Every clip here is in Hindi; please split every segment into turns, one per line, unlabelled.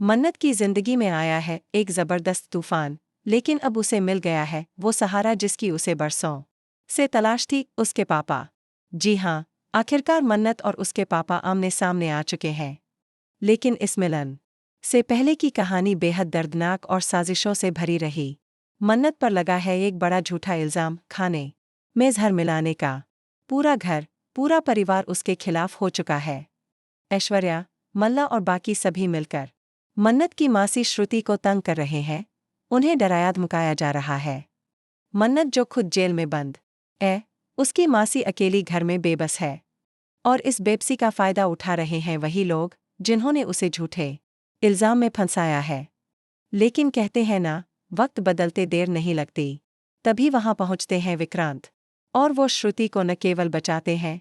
मन्नत की जिंदगी में आया है एक जबरदस्त तूफान, लेकिन अब उसे मिल गया है वो सहारा जिसकी उसे बरसों से तलाश थी, उसके पापा। जी हाँ, आखिरकार मन्नत और उसके पापा आमने सामने आ चुके हैं। लेकिन इस मिलन से पहले की कहानी बेहद दर्दनाक और साजिशों से भरी रही। मन्नत पर लगा है एक बड़ा झूठा इल्जाम, खाने में जहर मिलाने का। पूरा घर, पूरा परिवार उसके खिलाफ हो चुका है। ऐश्वर्या, मल्ला और बाकी सभी मिलकर मन्नत की मासी श्रुति को तंग कर रहे हैं। उन्हें डराया धमकाया जा रहा है। मन्नत जो खुद जेल में बंद उसकी मासी अकेली घर में बेबस है। और इस बेबसी का फायदा उठा रहे हैं वही लोग जिन्होंने उसे झूठे इल्जाम में फंसाया है। लेकिन कहते हैं ना, वक्त बदलते देर नहीं लगती। तभी वहां पहुंचते हैं विक्रांत, और वो श्रुति को न केवल बचाते हैं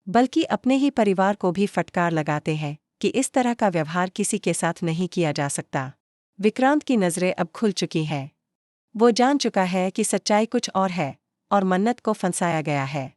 बल्कि अपने ही परिवार को भी फटकार लगाते हैं कि इस तरह का व्यवहार किसी के साथ नहीं किया जा सकता। विक्रांत की नज़रें अब खुल चुकी हैं। वो जान चुका है कि सच्चाई कुछ और है और मन्नत को फंसाया गया है।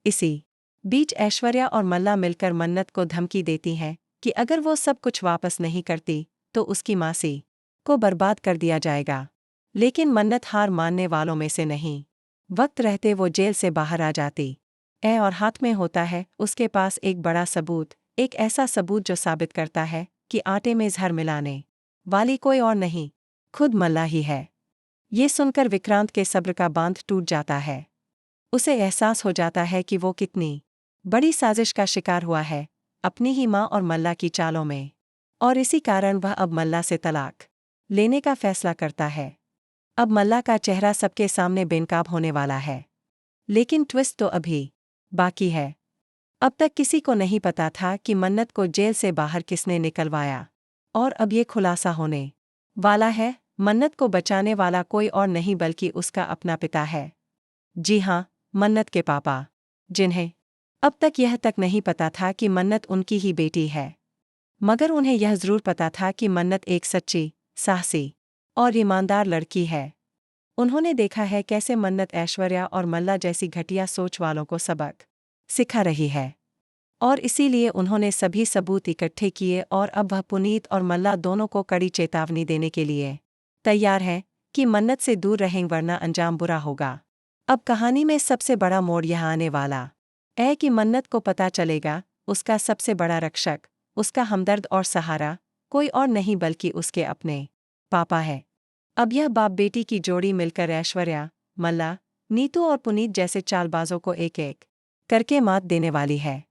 इसी बीच ऐश्वर्या और मल्ला मिलकर मन्नत को धमकी देती हैं कि अगर वो सब कुछ वापस नहीं करती तो उसकी मासी को बर्बाद कर दिया जाएगा। लेकिन मन्नत हार मानने वालों में से नहीं। वक्त रहते वो जेल से बाहर आ जाती और हाथ में होता है उसके पास एक बड़ा सबूत, एक ऐसा सबूत जो साबित करता है कि आटे में जहर मिलाने वाली कोई और नहीं, खुद मल्ला ही है। ये सुनकर विक्रांत के सब्र का बांध टूट जाता है। उसे एहसास हो जाता है कि वो कितनी बड़ी साजिश का शिकार हुआ है, अपनी ही माँ और मल्ला की चालों में। और इसी कारण वह अब मल्ला से तलाक लेने का फैसला करता है। अब मल्ला का चेहरा सबके सामने बेनकाब होने वाला है। लेकिन ट्विस्ट तो अभी बाकी है। अब तक किसी को नहीं पता था कि मन्नत को जेल से बाहर किसने निकलवाया, और अब ये खुलासा होने वाला है। मन्नत को बचाने वाला कोई और नहीं बल्कि उसका अपना पिता है। जी हाँ, मन्नत के पापा, जिन्हें अब तक यह तक नहीं पता था कि मन्नत उनकी ही बेटी है। मगर उन्हें यह जरूर पता था कि मन्नत एक सच्ची, साहसी और ईमानदार लड़की है। उन्होंने देखा है कैसे मन्नत ऐश्वर्या और मल्ला जैसी घटिया सोच वालों को सबक सिखा रही है, और इसीलिए उन्होंने सभी सबूत इकट्ठे किए और अब वह पुनीत और मल्ला दोनों को कड़ी चेतावनी देने के लिए तैयार है कि मन्नत से दूर रहें वरना अंजाम बुरा होगा। अब कहानी में सबसे बड़ा मोड़ यह आने वाला है कि मन्नत को पता चलेगा उसका सबसे बड़ा रक्षक, उसका हमदर्द और सहारा कोई और नहीं बल्कि उसके अपने पापा है। अब यह बाप बेटी की जोड़ी मिलकर ऐश्वर्या, मल्ला, नीतू और पुनीत जैसे चालबाजों को एक एक करके मात देने वाली है।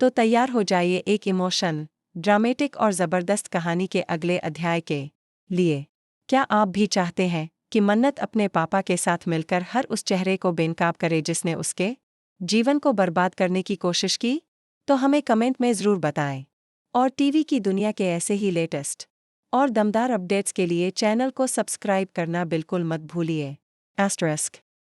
तो तैयार हो जाइए एक इमोशनल, ड्रामेटिक और ज़बरदस्त कहानी के अगले अध्याय के लिए। क्या आप भी चाहते हैं कि मन्नत अपने पापा के साथ मिलकर हर उस चेहरे को बेनकाब करे जिसने उसके जीवन को बर्बाद करने की कोशिश की? तो हमें कमेंट में ज़रूर बताएं। और टीवी की दुनिया के ऐसे ही लेटेस्ट और दमदार अपडेट्स के लिए चैनल को सब्सक्राइब करना बिल्कुल मत भूलिए। **